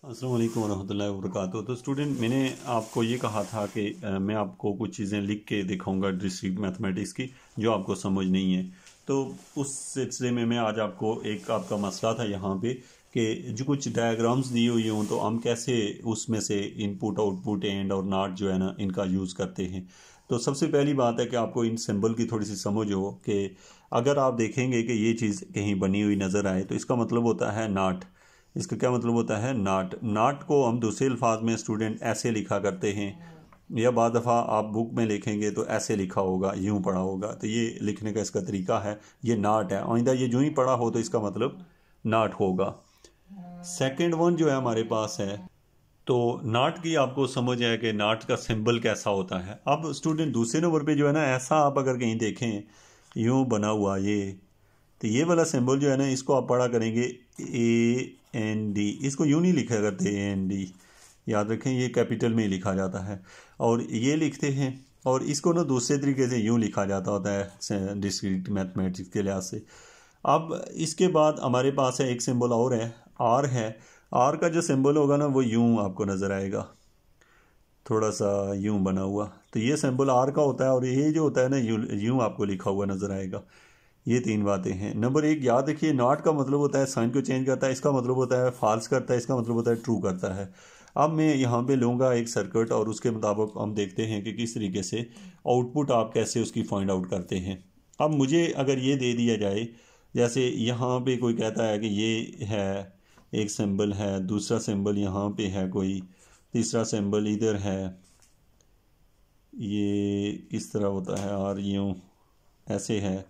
अस्सलाम वालेकुम रहमतुल्लाहि व बरकातुहू। तो स्टूडेंट, मैंने आपको ये कहा था कि मैं आपको कुछ चीज़ें लिख के दिखाऊंगा डिस्क्रीट मैथमेटिक्स की जो आपको समझ नहीं है। तो उस सिलसिले में मैं आज आपको एक आपका मसला था यहाँ पे कि जो कुछ डायग्राम्स दी हुई हों तो हम कैसे उसमें से इनपुट आउटपुट एंड और नॉट जो है ना इनका यूज़ करते हैं। तो सबसे पहली बात है कि आपको इन सिंबल की थोड़ी सी समझ हो कि अगर आप देखेंगे कि ये चीज़ कहीं बनी हुई नज़र आए तो इसका मतलब होता है नॉट। इसका क्या मतलब होता है? नॉट। नॉट को हम दूसरे अल्फाज में स्टूडेंट ऐसे लिखा करते हैं, या बाद दफ़ा आप बुक में लिखेंगे तो ऐसे लिखा होगा, यूं पढ़ा होगा। तो ये लिखने का इसका तरीका है, ये नॉट है। आइंदा ये यूं ही पढ़ा हो तो इसका मतलब नॉट होगा। सेकंड वन जो है हमारे पास है, तो नॉट की आपको समझ है कि नॉट का सिंबल कैसा होता है। अब स्टूडेंट दूसरे नंबर पे जो है ना, ऐसा आप अगर कहीं देखें यूं बना हुआ ये, तो ये वाला सिंबल जो है ना इसको आप पढ़ा करेंगे AND। इसको यूं नहीं लिखा करते AND, याद रखें ये कैपिटल में ही लिखा जाता है। और ये लिखते हैं, और इसको ना दूसरे तरीके से यूं लिखा जाता होता है डिस्क्रीट मैथमेटिक्स के लिहाज से। अब इसके बाद हमारे पास है एक सिंबल और है, R है। R का जो सिंबल होगा ना वो यूं आपको नज़र आएगा, थोड़ा सा यूं बना हुआ। तो ये सिंबल R का होता है, और ये जो होता है ना यूं आपको लिखा हुआ नज़र आएगा। ये तीन बातें हैं। नंबर एक याद रखिए, नॉट का मतलब होता है साइन को चेंज करता है, इसका मतलब होता है फॉल्स करता है, इसका मतलब होता है ट्रू करता है। अब मैं यहाँ पे लूँगा एक सर्किट, और उसके मुताबिक हम देखते हैं कि किस तरीके से आउटपुट आप कैसे उसकी फाइंड आउट करते हैं। अब मुझे अगर ये दे दिया जाए, जैसे यहाँ पे कोई कहता है कि ये है एक सिंबल है, दूसरा सिंबल यहाँ पे है, कोई तीसरा सिंबल इधर है, ये किस तरह होता है और यूँ ऐसे है,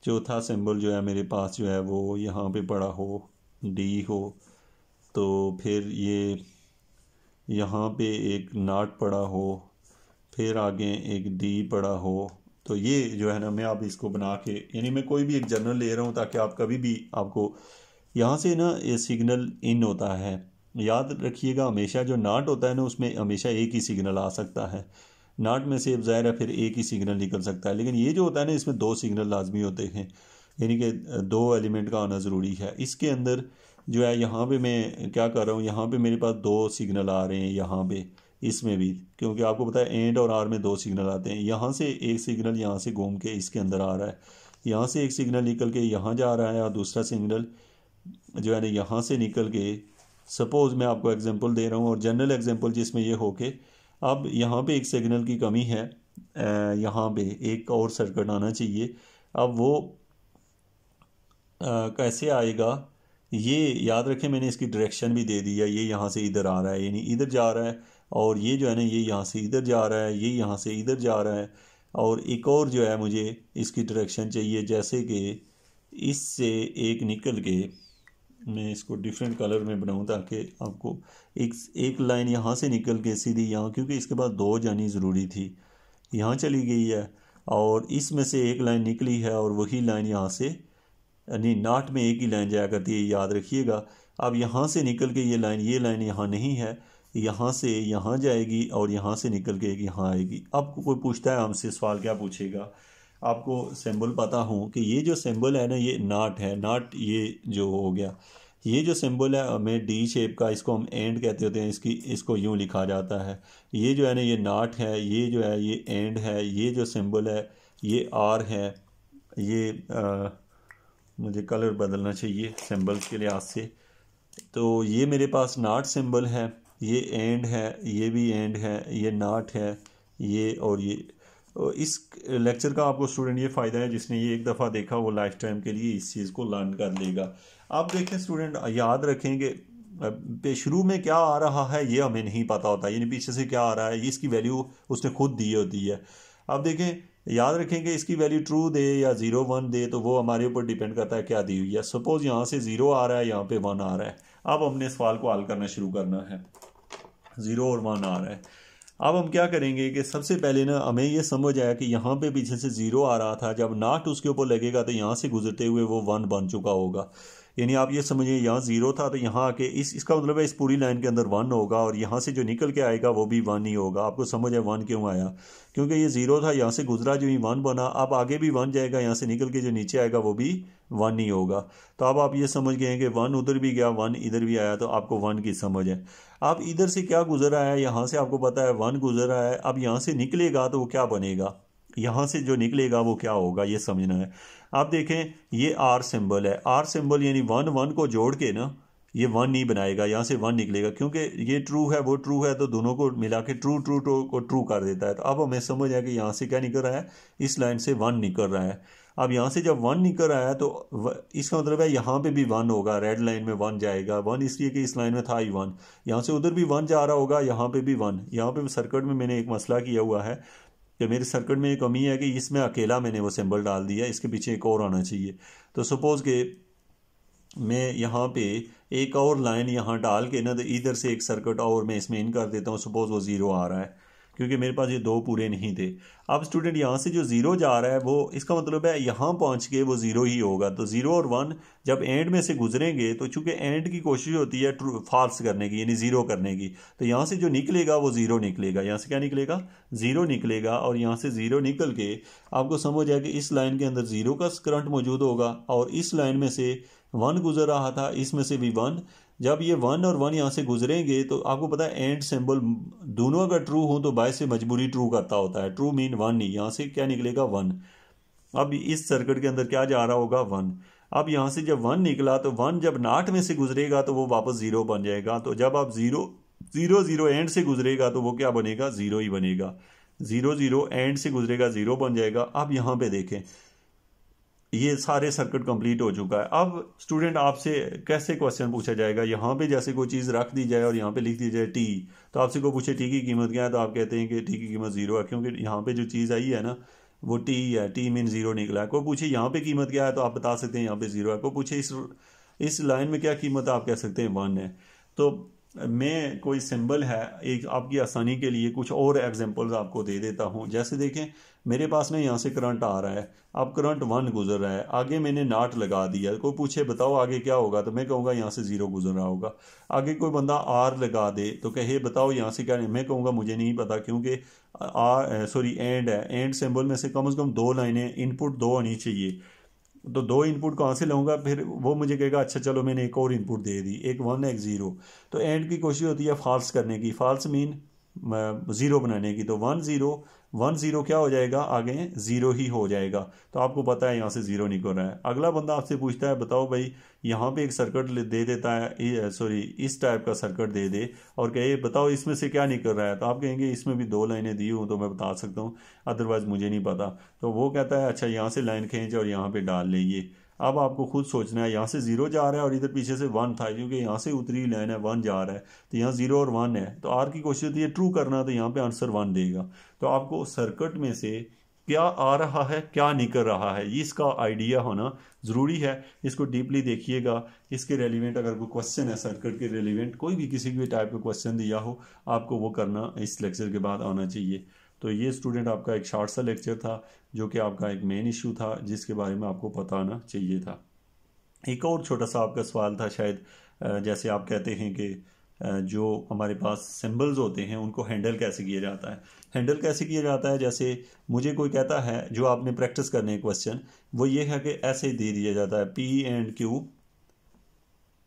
चौथा सिंबल जो है मेरे पास जो है वो यहाँ पे पड़ा हो, D हो, तो फिर ये यहाँ पे एक नॉट पड़ा हो, फिर आगे एक D पड़ा हो। तो ये जो है ना, मैं आप इसको बना के, यानी मैं कोई भी एक जर्नल ले रहा हूँ ताकि आप कभी भी आपको यहाँ से ना ये सिग्नल इन होता है। याद रखिएगा हमेशा जो नॉट होता है ना उसमें हमेशा एक ही सिग्नल आ सकता है। नॉट में से ज़ाहिर है फिर एक ही सिग्नल निकल सकता है, लेकिन ये जो होता है ना इसमें दो सिग्नल लाजमी होते हैं, यानी कि दो एलिमेंट का आना ज़रूरी है। इसके अंदर जो है यहाँ पे मैं क्या कर रहा हूँ, यहाँ पे मेरे पास दो सिग्नल आ रहे हैं, यहाँ पे इसमें भी, क्योंकि आपको पता है एंड और आर में दो सिग्नल आते हैं। यहाँ से एक सिग्नल यहाँ से घूम के इसके अंदर आ रहा है, यहाँ से एक सिग्नल निकल के यहाँ जा रहा है, और दूसरा सिग्नल जो है ना यहाँ से निकल के, सपोज़ मैं आपको एग्जांपल दे रहा हूँ और जनरल एग्जांपल जिसमें ये हो के, अब यहाँ पे एक सिग्नल की कमी है, यहाँ पे एक और सर्किट आना चाहिए। अब वो कैसे आएगा, ये याद रखें मैंने इसकी डायरेक्शन भी दे दी है। ये यहाँ से इधर आ रहा है, यानी इधर जा रहा है, और ये जो है ना ये यहाँ से इधर जा रहा है, ये यहाँ से इधर जा रहा है। और एक और जो है मुझे इसकी डायरेक्शन चाहिए, जैसे कि इससे एक निकल के, मैं इसको डिफरेंट कलर में बनाऊं ताकि आपको एक लाइन यहाँ से निकल के सीधी यहाँ, क्योंकि इसके बाद दो जानी ज़रूरी थी, यहाँ चली गई है, और इसमें से एक लाइन निकली है, और वही लाइन यहाँ से, यानी नॉट में एक ही लाइन जाया करती है, याद रखिएगा। अब यहाँ से निकल के ये लाइन यहाँ नहीं है, यहाँ से यहाँ जाएगी, और यहाँ से निकल के एक यहाँ आएगी। अब कोई पूछता है हमसे सवाल, क्या पूछेगा, आपको सिंबल पता हो कि ये जो सिंबल है ना ये नॉट है, नॉट ये जो हो गया, ये जो सिंबल है हमें D शेप का, इसको हम एंड कहते होते हैं, इसको यूं लिखा जाता है। ये जो है ना ये नॉट है, ये जो है ये एंड है, ये जो सिंबल है ये R है। ये मुझे कलर बदलना चाहिए सिंबल्स के लिहाज से। तो ये मेरे पास नॉट सिंबल है, ये एंड है, ये भी एंड है, ये नॉट है, ये और ये। इस लेक्चर का आपको स्टूडेंट ये फ़ायदा है, जिसने ये एक दफ़ा देखा वो लाइफ टाइम के लिए इस चीज़ को लर्न कर लेगा। आप देखें स्टूडेंट, याद रखेंगे शुरू में क्या आ रहा है ये हमें नहीं पता होता, यानी पीछे से क्या आ रहा है, इसकी वैल्यू उसने खुद दी होती है। अब देखें, याद रखेंगे इसकी वैल्यू ट्रू दे या 0 1 दे, तो वो हमारे ऊपर डिपेंड करता है क्या दी हुई है। सपोज़ यहाँ से 0 आ रहा है, यहाँ पे 1 आ रहा है। अब हमने सवाल को हल करना शुरू करना है, 0 और 1 आ रहा है। अब हम क्या करेंगे कि सबसे पहले ना हमें ये समझ आया कि यहाँ पे पीछे से 0 आ रहा था, जब नॉट उसके ऊपर लगेगा तो यहाँ से गुजरते हुए वो 1 बन चुका होगा, यानी आप ये समझिए यहाँ 0 था तो यहाँ आके इसका मतलब है इस पूरी लाइन के अंदर 1 होगा, और यहाँ से जो निकल के आएगा वो भी 1 ही होगा। आपको समझ है 1 क्यों आया? क्योंकि ये 0 था, यहाँ से गुजरा जो ही 1 बना, अब आगे भी 1 जाएगा, यहाँ से निकल के जो नीचे आएगा वो भी 1 ही होगा। तो अब आप ये समझ गए कि 1 उधर भी गया, 1 इधर भी आया, तो आपको 1 की समझ है। अब इधर से क्या गुजर रहा है, यहाँ से आपको पता है 1 गुजर रहा है, अब यहाँ से निकलेगा तो वो क्या बनेगा, यहाँ से जो निकलेगा वो क्या होगा, ये समझना है। आप देखें ये आर सिंबल है, आर सिंबल यानी 1 1 को जोड़ के ना ये 1 नहीं बनाएगा, यहाँ से 1 निकलेगा, क्योंकि ये ट्रू है वो ट्रू है, तो दोनों को मिला के ट्रू ट्रू ट्रू को ट्रू कर देता है। तो अब हमें समझ आया कि यहाँ से क्या निकल रहा है, इस लाइन से 1 निकल रहा है। अब यहाँ से जब 1 निकल रहा है तो इसका मतलब है यहाँ पे भी 1 होगा, रेड लाइन में 1 जाएगा, 1 इसलिए कि इस लाइन में था ही 1, यहाँ से उधर भी 1 जा रहा होगा, यहाँ पे भी 1। यहाँ पे सर्किट में मैंने एक मसला किया हुआ है कि मेरे सर्किट में एक कमी है कि इसमें अकेला मैंने वो सिंबल डाल दिया, इसके पीछे एक और आना चाहिए। तो सपोज़ कि मैं यहाँ पे एक और लाइन यहाँ डाल के ना, तो इधर से एक सर्किट और मैं इसमें इन कर देता हूँ, सपोज़ वो 0 आ रहा है, क्योंकि मेरे पास ये 2 पूरे नहीं थे। अब स्टूडेंट यहाँ से जो 0 जा रहा है वो, इसका मतलब है यहाँ पहुँच के वो 0 ही होगा। तो 0 और 1 जब एंड में से गुजरेंगे, तो चूंकि एंड की कोशिश होती है ट्रू फॉल्स करने की, यानी 0 करने की, तो यहाँ से जो निकलेगा वो 0 निकलेगा, यहाँ से क्या निकलेगा, 0 निकलेगा। और यहाँ से 0 निकल के आपको समझ आया कि इस लाइन के अंदर 0 का करंट मौजूद होगा, और इस लाइन में से 1 गुजर रहा था, इसमें से भी 1। जब ये 1 और 1 यहाँ से गुजरेंगे तो आपको पता है एंड सिंबल दोनों अगर ट्रू हो तो बाय से मजबूरी ट्रू करता होता है, ट्रू मीन 1 नहीं, यहाँ से क्या निकलेगा 1। अब इस सर्किट के अंदर क्या जा रहा होगा 1। अब यहाँ से जब 1 निकला तो 1 जब नॉट में से गुजरेगा तो वो वापस 0 बन जाएगा। तो जब आप 0 0 0 एंड से गुजरेगा तो वो क्या बनेगा, 0 ही बनेगा। 0 0 एंड से गुजरेगा 0 बन जाएगा। अब यहाँ पे देखें ये सारे सर्किट कंप्लीट हो चुका है। अब स्टूडेंट आपसे कैसे क्वेश्चन पूछा जाएगा, यहाँ पे जैसे कोई चीज़ रख दी जाए और यहाँ पे लिख दी जाए टी, तो आपसे कोई पूछे टी की कीमत क्या है, तो आप कहते हैं कि टी की कीमत 0 है, क्योंकि यहाँ पे जो चीज़ आई है ना वो टी है, टी मीन 0 निकला है। कोई पूछे यहाँ पे कीमत क्या है तो आप बता सकते हैं यहाँ पे 0 है। कोई पूछे इस लाइन में क्या कीमत है, आप कह सकते हैं 1 है। तो मैं कोई सिंबल है, एक आपकी आसानी के लिए कुछ और एग्जांपल्स आपको दे देता हूँ। जैसे देखें मेरे पास ना यहाँ से करंट आ रहा है, अब करंट 1 गुजर रहा है, आगे मैंने नॉट लगा दिया। कोई पूछे बताओ आगे क्या होगा, तो मैं कहूँगा यहाँ से 0 गुजर रहा होगा। आगे कोई बंदा आर लगा दे तो कहे बताओ यहाँ से क्या, मैं कहूँगा मुझे नहीं पता, क्योंकि एंड है, एंड सिंबल में से कम 2 लाइनें इनपुट 2 आनी चाहिए। तो 2 इनपुट कहाँ से लाऊंगा, फिर वो मुझे कहेगा अच्छा चलो मैंने एक और इनपुट दे दी, एक 1 एक 0। तो एंड की कोशिश होती है फॉल्स करने की, फॉल्स मीन 0 बनाने की। तो 1 0 1 0 क्या हो जाएगा, आगे 0 ही हो जाएगा। तो आपको पता है यहाँ से 0 निकल रहा है। अगला बंदा आपसे पूछता है बताओ भाई यहाँ पे एक सर्किट दे देता है, इस टाइप का सर्किट दे दे और कहे बताओ इसमें से क्या निकल रहा है, तो आप कहेंगे इसमें भी 2 लाइनें दी हूँ तो मैं बता सकता हूँ, अदरवाइज मुझे नहीं पता। तो वो कहता है अच्छा यहाँ से लाइन खींच और यहाँ पे डाल ले ये। अब आपको खुद सोचना है, यहाँ से 0 जा रहा है और इधर पीछे से 1 था, क्योंकि यहाँ से उतरी लाइन है 1 जा रहा है, तो यहाँ 0 और 1 है। तो आर की कोशिश होती है ट्रू करना, तो यहाँ पे आंसर 1 देगा। तो आपको सर्किट में से क्या आ रहा है क्या निकल रहा है इसका आइडिया होना ज़रूरी है। इसको डीपली देखिएगा, इसके रेलिवेंट अगर कोई क्वेश्चन है सर्किट के रेलिवेंट, कोई भी किसी भी टाइप का क्वेश्चन दिया हो, आपको वो करना इस लेक्चर के बाद आना चाहिए। तो ये स्टूडेंट आपका एक शॉर्ट सा लेक्चर था, जो कि आपका एक मेन इशू था जिसके बारे में आपको पता आना चाहिए था। एक और छोटा सा आपका सवाल था शायद, जैसे आप कहते हैं कि जो हमारे पास सिंबल्स होते हैं उनको हैंडल कैसे किया जाता है। हैंडल कैसे किया जाता है, जैसे मुझे कोई कहता है, जो आपने प्रैक्टिस करने क्वेश्चन वो ये है कि ऐसे दे दिया जाता है P एंड Q,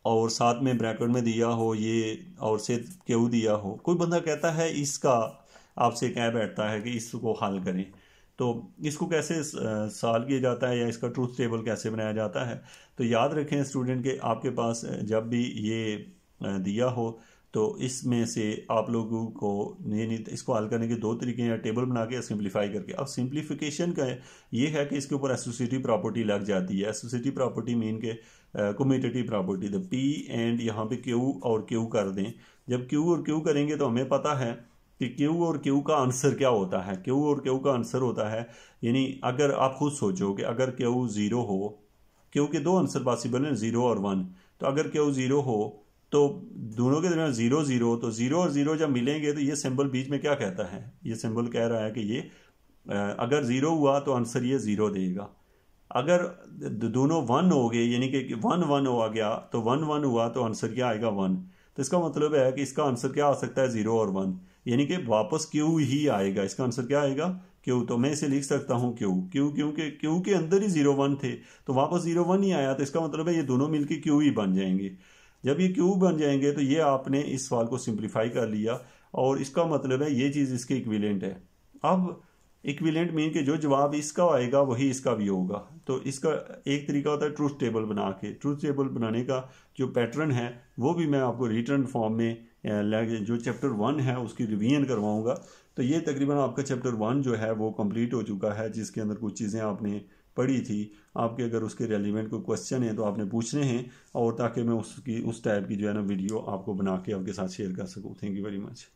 और साथ में ब्रैकेट में दिया हो ये, और से Q दिया हो। कोई बंदा कहता है इसका, आपसे कह बैठता है कि इसको हल करें, तो इसको कैसे सॉल्व किया जाता है या इसका ट्रूथ टेबल कैसे बनाया जाता है। तो याद रखें स्टूडेंट के आपके पास जब भी ये दिया हो तो इसमें से आप लोगों को इसको हल करने के 2 तरीके हैं, या टेबल बना के सिंप्लीफाई करके। अब सिंप्लीफिकेशन का ये है कि इसके ऊपर एसोसिएटिव प्रॉपर्टी लग जाती है। एसोसिएटिव प्रॉपर्टी मीन के कम्यूटेटिव प्रॉपर्टी, तो P एंड यहाँ पे Q और Q कर दें। जब Q और Q करेंगे तो हमें पता है कि Q और Q का आंसर क्या होता है। Q और Q का आंसर होता है, यानी अगर आप खुद सोचो कि अगर Q 0 हो, Q के 2 आंसर पॉसिबल हैं 0 और 1, तो अगर Q 0 हो तो दोनों के दरमियान 0 0, तो 0 और 0 जब मिलेंगे तो ये सिंबल बीच में क्या कहता है, ये सिंबल कह रहा है कि ये अगर 0 हुआ तो आंसर ये 0 देगा। अगर दोनों 1 हो गए, यानी कि 1 1 हो गया, तो 1 1 हुआ तो आंसर क्या आएगा 1। तो इसका मतलब है कि इसका आंसर क्या आ सकता है 0 और 1, यानी कि वापस क्यू ही आएगा। इसका आंसर क्या आएगा क्यू। तो मैं इसे लिख सकता हूँ क्यू क्यू, क्योंकि क्यू के अंदर ही 0 1 थे तो वापस 0 1 ही आया। तो इसका मतलब है ये दोनों मिलके क्यू ही बन जाएंगे। जब ये क्यू बन जाएंगे तो ये आपने इस सवाल को सिंप्लीफाई कर लिया और इसका मतलब है ये चीज़ इसके इक्विवेलेंट है। अब इक्विवेलेंट मीन के जो जवाब इसका आएगा वही इसका भी होगा। तो इसका एक तरीका होता है ट्रूथ टेबल बना के। ट्रूथ टेबल बनाने का जो पैटर्न है वो भी मैं आपको रिटर्न फॉर्म में जो चैप्टर 1 है उसकी रिवीजन करवाऊंगा। तो ये तकरीबन आपका चैप्टर 1 जो है वो कंप्लीट हो चुका है, जिसके अंदर कुछ चीज़ें आपने पढ़ी थी। आपके अगर उसके रेलिवेंट कोई क्वेश्चन है तो आपने पूछने हैं, और ताकि मैं उस टाइप की जो है ना वीडियो आपको बना के आपके साथ शेयर कर सकूँ। Thank you very much.